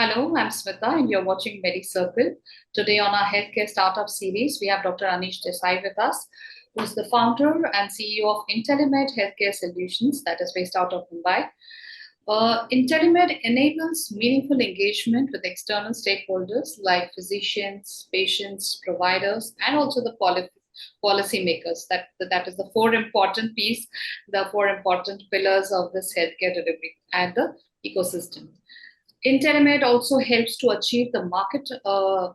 Hello, I'm Smita and you're watching Medicircle. Today on our healthcare startup series, we have Dr. Anish Desai with us, who's the founder and CEO of IntelliMed Healthcare Solutions that is based out of Mumbai. IntelliMed enables meaningful engagement with external stakeholders like physicians, patients, providers, and also the policy makers. That is the four important piece, the four important pillars of this healthcare delivery and the ecosystem. IntelliMed also helps to achieve the market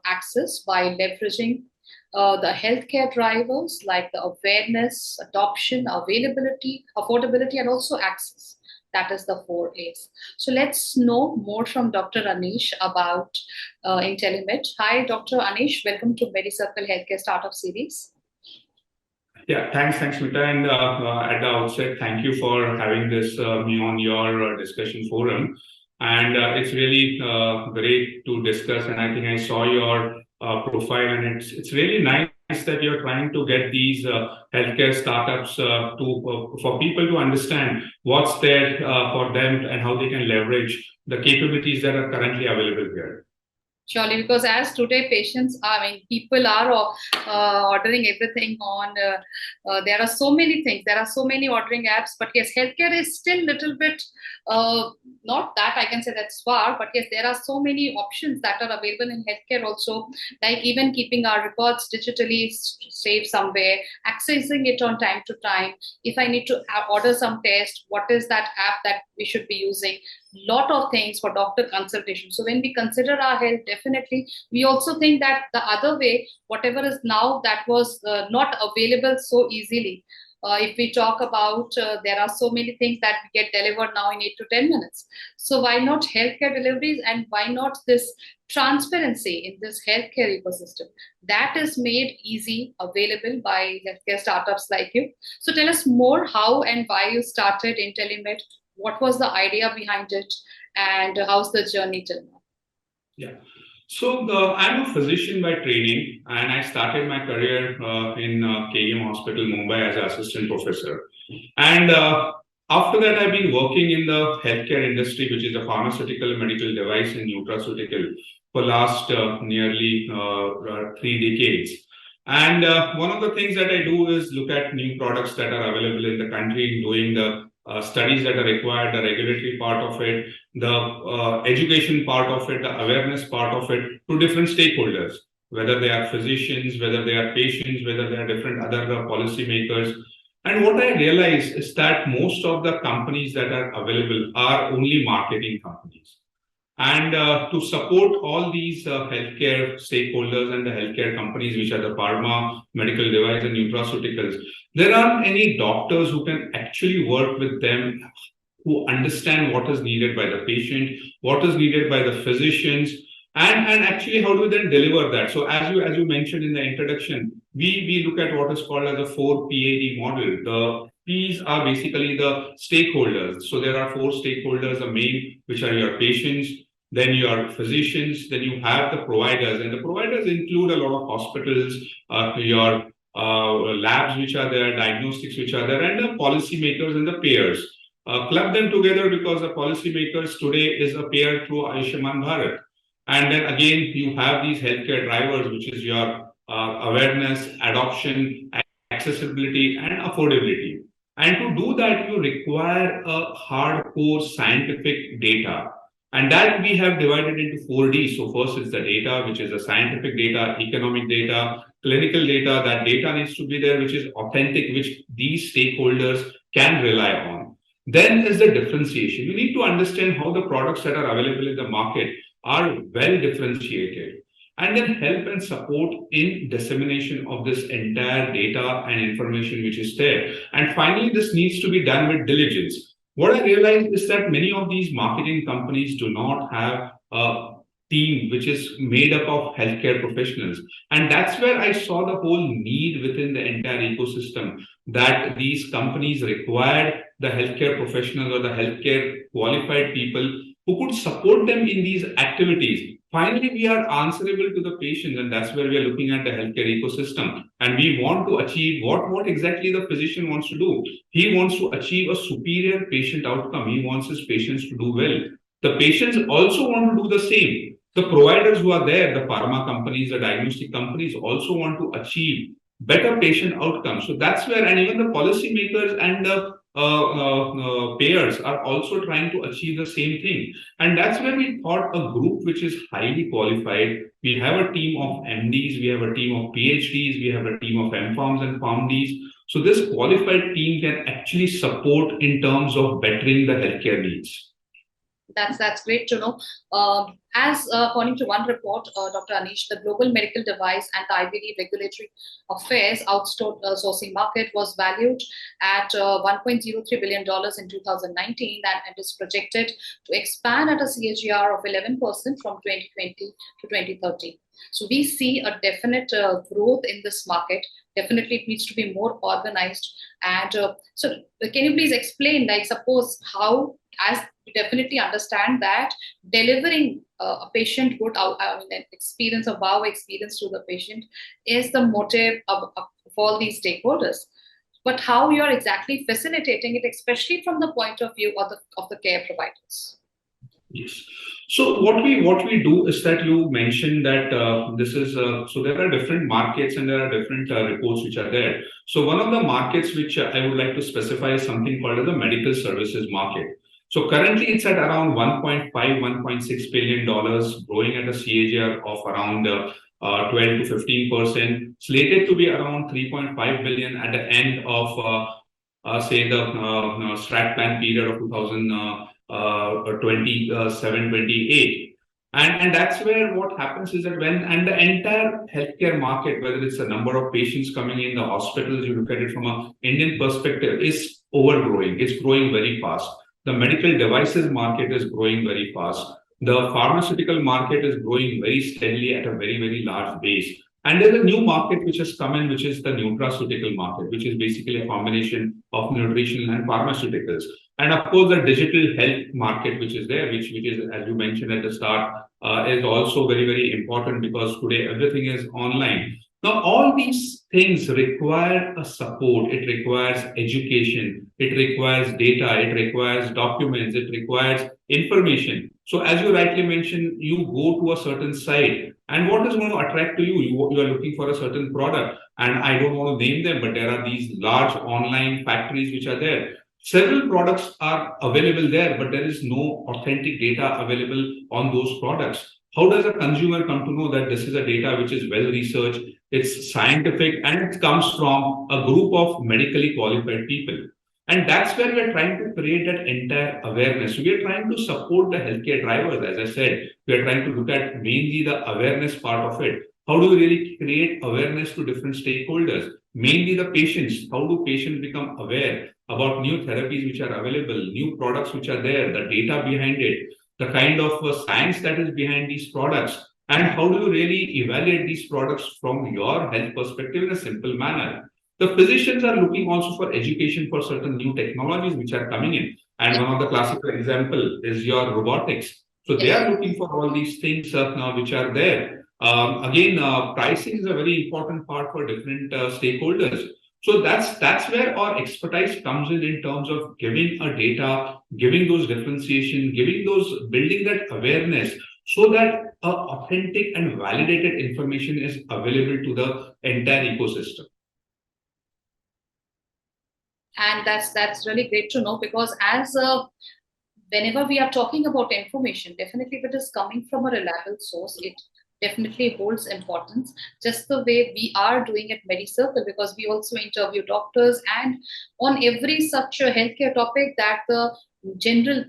access by leveraging the healthcare drivers like the awareness, adoption, availability, affordability, and also access. That is the four A's. So let's know more from Dr. Anish about IntelliMed. Hi, Dr. Anish. Welcome to Medicircle Healthcare Startup Series. Yeah, thanks, Mita. And at the outset, thank you for having this me on your discussion forum. And it's really great to discuss. And I think I saw your profile, and it's really nice that you're trying to get these healthcare startups for people to understand what's there for them and how they can leverage the capabilities that are currently available here. Surely, because as today people are ordering everything on, there are so many things, there are so many ordering apps, but yes, healthcare is still little bit, not that I can say that's far, but yes, there are so many options that are available in healthcare also, like even keeping our records digitally saved somewhere, accessing it on time to time. If I need to order some test, what is that app that we should be using? Lot of things for doctor consultation. So when we consider our health, definitely we also think that the other way, whatever is now that was not available so easily. If we talk about, there are so many things that get delivered now in 8 to 10 minutes. So why not healthcare deliveries, and why not this transparency in this healthcare ecosystem that is made easy, available by healthcare startups like you. So tell us more how and why you started IntelliMed. What was the idea behind it, and how's the journey till now? Yeah. So I'm a physician by training, and I started my career in KM Hospital, Mumbai, as an assistant professor. And after that, I've been working in the healthcare industry, which is a pharmaceutical, medical device, and nutraceutical for last nearly 3 decades. And one of the things that I do is look at new products that are available in the country, doing the studies that are required, the regulatory part of it, the education part of it, the awareness part of it to different stakeholders, whether they are physicians, whether they are patients, whether they are different other policy makers. And what I realize is that most of the companies that are available are only marketing companies. And to support all these healthcare stakeholders and the healthcare companies, which are the pharma, medical device, and nutraceuticals, there aren't any doctors who can actually work with them, who understand what is needed by the patient, what is needed by the physicians, and actually how do we then deliver that. So as you mentioned in the introduction, we look at what is called as a 4PAD model. The P's are basically the stakeholders. So there are four stakeholders, the main, which are your patients, then your physicians, then you have the providers, and the providers include a lot of hospitals, your labs which are there, diagnostics which are there, and the policymakers and the payers. Club them together because the policymakers today is a payer through Ayushman Bharat. And then again, you have these healthcare drivers, which is your awareness, adoption, accessibility, and affordability. And to do that, you require a hardcore scientific data. And that we have divided into 4D. So first is the data, which is the scientific data, economic data, clinical data. That data needs to be there, which is authentic, which these stakeholders can rely on. Then is the differentiation. You need to understand how the products that are available in the market are well differentiated, and then help and support in dissemination of this entire data and information which is there. And finally, this needs to be done with diligence. What I realized is that many of these marketing companies do not have a team which is made up of healthcare professionals. And that's where I saw the whole need within the entire ecosystem, that these companies required the healthcare professionals or the healthcare qualified people who could support them in these activities. Finally, we are answerable to the patients, and that's where we are looking at the healthcare ecosystem. And we want to achieve what exactly the physician wants to do. He wants to achieve a superior patient outcome. He wants his patients to do well. The patients also want to do the same. The providers who are there, the pharma companies, the diagnostic companies also want to achieve better patient outcomes. So that's where, and even the policymakers and the payers are also trying to achieve the same thing. And that's where we thought a group which is highly qualified. We have a team of MDs, we have a team of PhDs, we have a team of MPharms and PharmDs. So this qualified team can actually support in terms of bettering the healthcare needs. That's great to know. As according to one report, Dr. Anish, the global medical device and the IVD regulatory affairs outsourcing market was valued at $1.03 billion in 2019, and is projected to expand at a CAGR of 11% from 2020 to 2030. So we see a definite growth in this market. Definitely, it needs to be more organized. And so, can you please explain, like, suppose how, as we definitely understand that delivering a patient good an experience of wow experience to the patient is the motive of all these stakeholders. But how you are exactly facilitating it, especially from the point of view of the care providers? Yes. So what we do is that you mentioned that this is so there are different markets and there are different reports which are there. So one of the markets which I would like to specify is something called as the medical services market. So currently it's at around 1.5, $1.6 billion, growing at a CAGR of around 12 to 15%, slated to be around 3.5 billion at the end of say the strat plan period of 2027, 28. And that's where what happens is that and the entire healthcare market, whether it's the number of patients coming in the hospitals, you look at it from an Indian perspective, is overgrowing. It's growing very fast. The medical devices market is growing very fast. The pharmaceutical market is growing very steadily at a very, very large base. And there's a new market which has come in, which is the nutraceutical market, which is basically a combination of nutrition and pharmaceuticals. And of course, the digital health market, which is there, which is, as you mentioned at the start, is also very, very important because today everything is online. Now, all these things require a support. It requires education. It requires data. It requires documents. It requires information. So, as you rightly mentioned, you go to a certain site, and what is going to attract to you? You are looking for a certain product, and I don't want to name them, but there are these large online factories which are there. Several products are available there, but there is no authentic data available on those products. How does a consumer come to know that this is a data which is well researched, it's scientific, and it comes from a group of medically qualified people? And that's where we are trying to create that entire awareness. We are trying to support the healthcare drivers. As I said, we are trying to look at mainly the awareness part of it. How do we really create awareness to different stakeholders? Mainly the patients. How do patients become aware about new therapies which are available, new products which are there, the data behind it, the kind of science that is behind these products, and how do you really evaluate these products from your health perspective in a simple manner? The physicians are looking also for education for certain new technologies which are coming in. And one of the classical example is your robotics. So they are looking for all these things which are there. Again, pricing is a very important part for different stakeholders. So that's where our expertise comes in terms of giving a data, giving those differentiation, giving those building that awareness, so that authentic and validated information is available to the entire ecosystem. And that's really great to know, because as whenever we are talking about information, definitely if it is coming from a reliable source, it definitely holds importance, just the way we are doing at Medicircle, because we also interview doctors, and on every such a healthcare topic that the general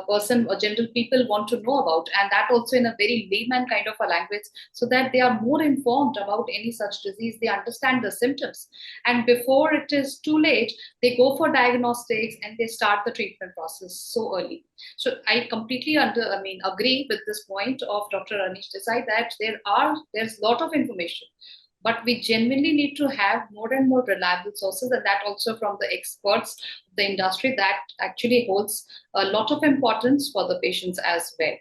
person or general people want to know about, and that also in a very layman kind of a language, so that they are more informed about any such disease, they understand the symptoms, and before it is too late, they go for diagnostics and they start the treatment process so early. So I completely agree with this point of Dr. Anish Desai, that there's a lot of information, but we genuinely need to have more and more reliable sources, and that also from the experts of the industry, that actually holds a lot of importance for the patients as well.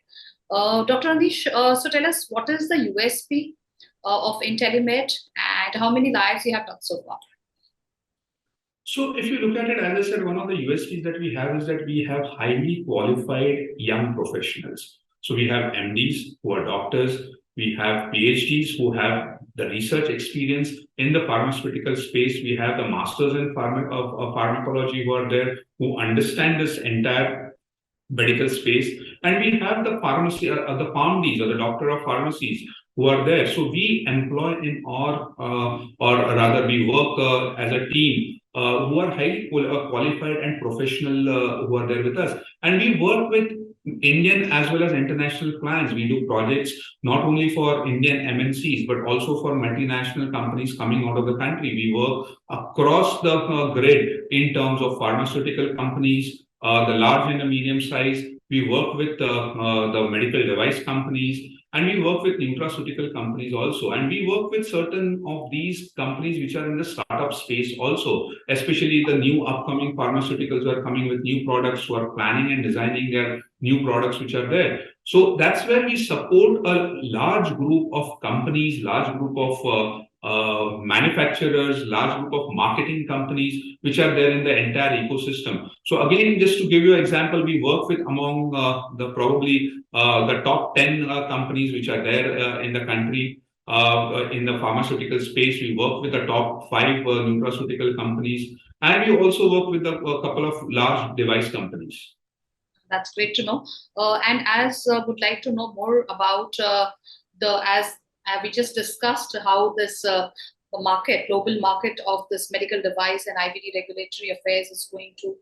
Dr. Anish, so tell us, what is the USP of IntelliMed, and how many lives you have done so far? So if you look at it, as I said, one of the USPs that we have is that we have highly qualified young professionals. So we have MDs who are doctors, we have PhDs who have the research experience in the pharmaceutical space, we have the masters in pharmacology who are there, who understand this entire medical space, and we have the pharmacy, the PharmDs or the doctor of pharmacies who are there. So we employ in our, or rather, we work as a team who are highly qualified and professional who are there with us, and we work with Indian as well as international clients. We do projects not only for Indian MNCs but also for multinational companies coming out of the country. We work across the grid in terms of pharmaceutical companies, the large and the medium size. We work with the medical device companies, and we work with nutraceutical companies also. And we work with certain of these companies which are in the startup space also, especially the new upcoming pharmaceuticals who are coming with new products, who are planning and designing their new products which are there. So that's where we support a large group of companies, large group of manufacturers, large group of marketing companies which are there in the entire ecosystem. So again, just to give you an example, we work with among the probably the top 10 companies which are there in the country. In the pharmaceutical space, we work with the top 5 nutraceutical companies, and we also work with a couple of large device companies. That's great to know. And as would like to know more about as we just discussed how this global market of this medical device and IVD regulatory affairs is going to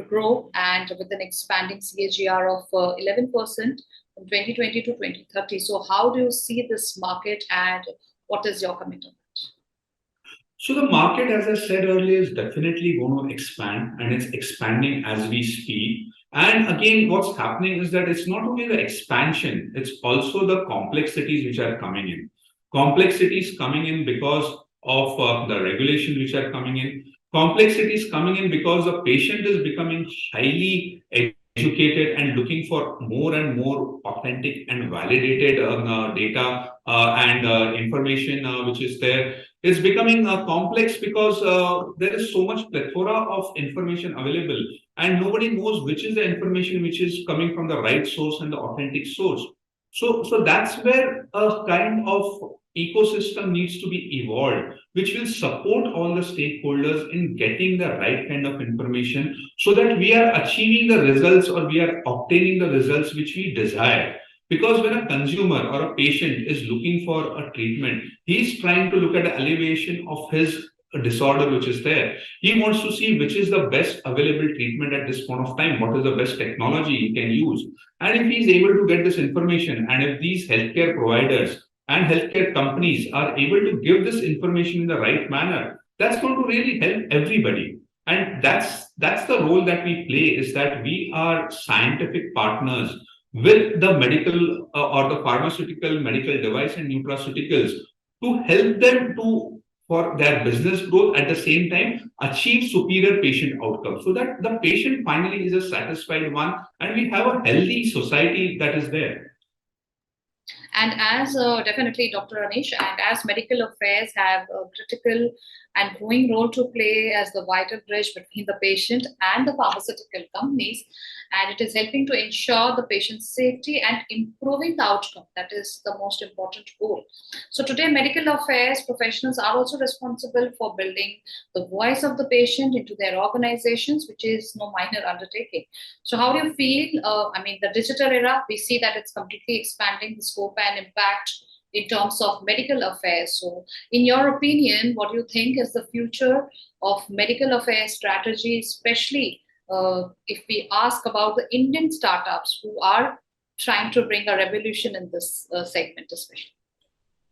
grow, and with an expanding CAGR of 11% from 2020 to 2030. So how do you see this market, and what is your comment on that? So the market, as I said earlier, is definitely going to expand, and it's expanding as we speak. And again, what's happening is that it's not only the expansion, it's also the complexities which are coming in. Complexities coming in because of the regulation which are coming in. Complexities coming in because the patient is becoming highly educated and looking for more and more authentic and validated data and information which is there. It's becoming complex because there is so much plethora of information available, and nobody knows which is the information which is coming from the right source and the authentic source. So that's where a kind of ecosystem needs to be evolved, which will support all the stakeholders in getting the right kind of information so that we are achieving the results, or we are obtaining the results which we desire. Because when a consumer or a patient is looking for a treatment, he's trying to look at the elevation of his disorder which is there. He wants to see which is the best available treatment at this point of time, what is the best technology he can use. And if he's able to get this information, and if these healthcare providers and healthcare companies are able to give this information in the right manner, that's going to really help everybody. And that's the role that we play, is that we are scientific partners with the medical or the pharmaceutical, medical device and nutraceuticals to help them to, for their business growth, at the same time achieve superior patient outcomes, so that the patient finally is a satisfied one and we have a healthy society that is there. And as definitely Dr. Anish, and as medical affairs have a critical and growing role to play as the vital bridge between the patient and the pharmaceutical companies, and it is helping to ensure the patient's safety and improving the outcome. That is the most important goal. So today, medical affairs professionals are also responsible for building the voice of the patient into their organizations, which is no minor undertaking. So how do you feel? The digital era, we see that it's completely expanding the scope and impact in terms of medical affairs. So in your opinion, what do you think is the future of medical affairs strategy, especially if we ask about the Indian startups who are trying to bring a revolution in this segment especially?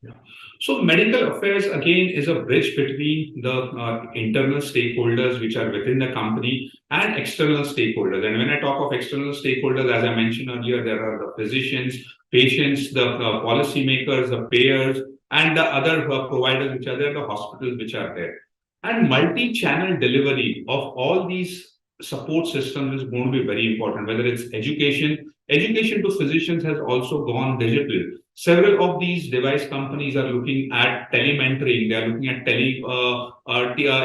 Yeah. So medical affairs again is a bridge between the internal stakeholders which are within the company and external stakeholders. And when I talk of external stakeholders, as I mentioned earlier, there are the physicians, patients, the policymakers, the payers, and the other providers which are there, the hospitals which are there. And multi-channel delivery of all these support systems is going to be very important, whether it's education. Education to physicians has also gone digital. several of these device companies are looking at telementoring. They are looking at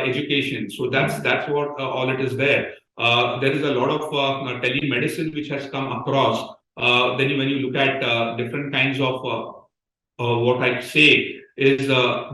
education. So that's what all it is there. There is a lot of telemedicine which has come across. Then when you look at different kinds of what I say is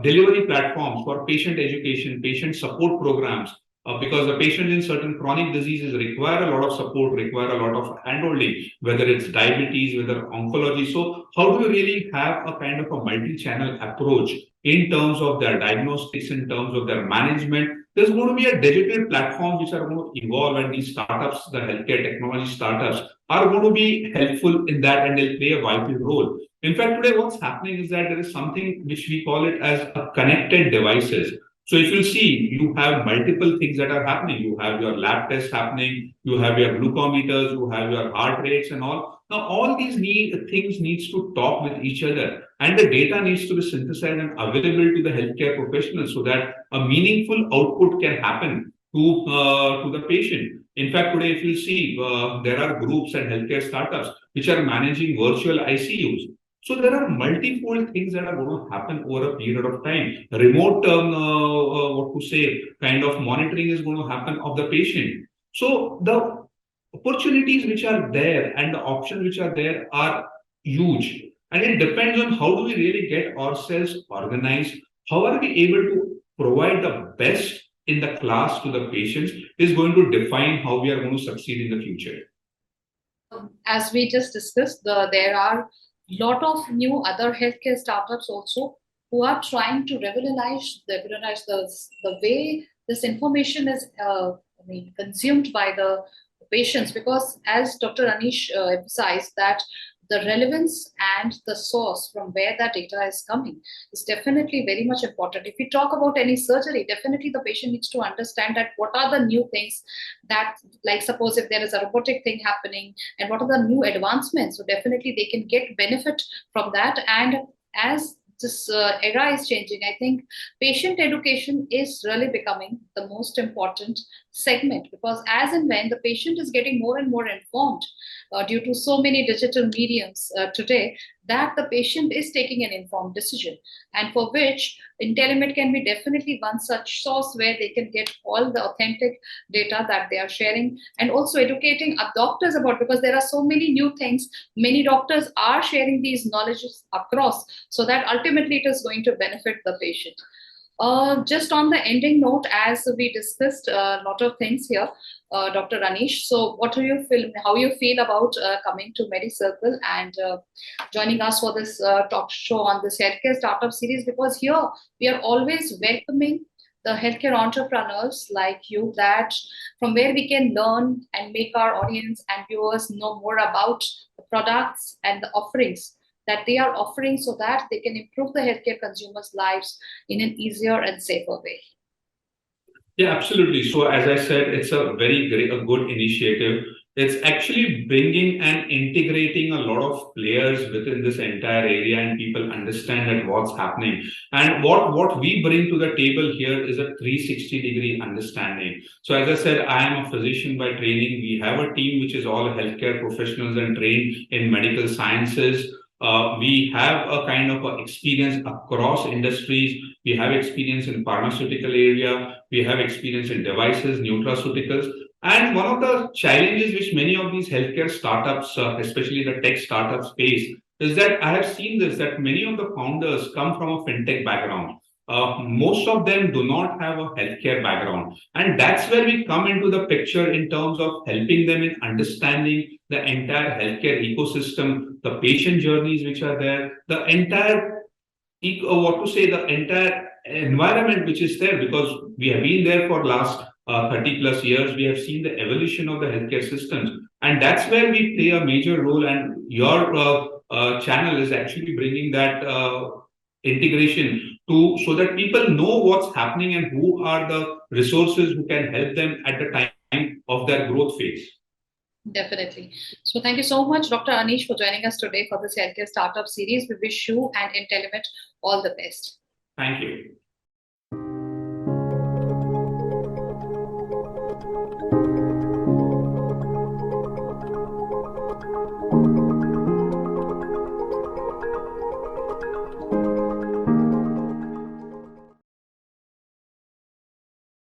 delivery platforms for patient education, patient support programs, because the patient in certain chronic diseases require a lot of support, require a lot of handholding, whether it's diabetes, whether oncology. So how do you really have a kind of a multi-channel approach in terms of their diagnostics, in terms of their management? There's going to be a digital platform which are going to evolve, and these startups, the healthcare technology startups, are going to be helpful in that, and they'll play a vital role. In fact, today what's happening is that there is something which we call it as a connected devices. So if you see, you have multiple things that are happening. You have your lab tests happening, you have your glucometers, you have your heart rates and all. Now, all these things needs to talk with each other, and the data needs to be synthesized and available to the healthcare professionals so that a meaningful output can happen to the patient. In fact, today, if you see, there are groups and healthcare startups which are managing virtual ICUs. So there are multiple things that are going to happen over a period of time. Remote, what to say, kind of monitoring is going to happen of the patient. So the opportunities which are there and the options which are there are huge. And it depends on how do we really get ourselves organized, how are we able to provide the best in the class to the patients is going to define how we are going to succeed in the future. As we just discussed, there are a lot of new other healthcare startups also who are trying to revolutionize the way this information is consumed by the patients, because as Dr. Anish emphasized, that the relevance and the source from where that data is coming is definitely very much important. If we talk about any surgery, definitely the patient needs to understand that what are the new things that, like suppose if there is a robotic thing happening, and what are the new advancements, so definitely they can get benefit from that. And as this era is changing, I think patient education is really becoming the most important segment, because as and when the patient is getting more and more informed due to so many digital mediums today, that the patient is taking an informed decision, and for which IntelliMed can be definitely one such source where they can get all the authentic data that they are sharing, and also educating doctors about, because there are so many new things, many doctors are sharing these knowledges across, so that ultimately it is going to benefit the patient. Just on the ending note, as we discussed a lot of things here, Dr. Anish, so what do you feel, how you feel about coming to Medicircle and joining us for this talk show on this healthcare startup series? Because here we are always welcoming the healthcare entrepreneurs like you, that from where we can learn and make our audience and viewers know more about the products and the offerings that they are offering, so that they can improve the healthcare consumers' lives in an easier and safer way. Yeah, absolutely. So as I said, it's a very great, a good initiative. It's actually bringing and integrating a lot of players within this entire area, and people understand that what's happening. And what we bring to the table here is a 360-degree understanding. So as I said, I am a physician by training. We have a team which is all healthcare professionals and trained in medical sciences. We have a kind of a experience across industries. We have experience in pharmaceutical area. We have experience in devices, nutraceuticals. And one of the challenges which many of these healthcare startups, especially the tech startup space, is that I have seen this, that many of the founders come from a fintech background. Most of them do not have a healthcare background. And that's where we come into the picture in terms of helping them in understanding the entire healthcare ecosystem, the patient journeys which are there, the entire, the entire environment which is there, because we have been there for last 30 plus years. We have seen the evolution of the healthcare systems. And that's where we play a major role. And your channel is actually bringing that integration to, so that people know what's happening and who are the resources who can help them at the time of their growth phase. Definitely. So thank you so much, Dr. Anish, for joining us today for this healthcare startup series. We wish you and IntelliMed all the best. Thank you.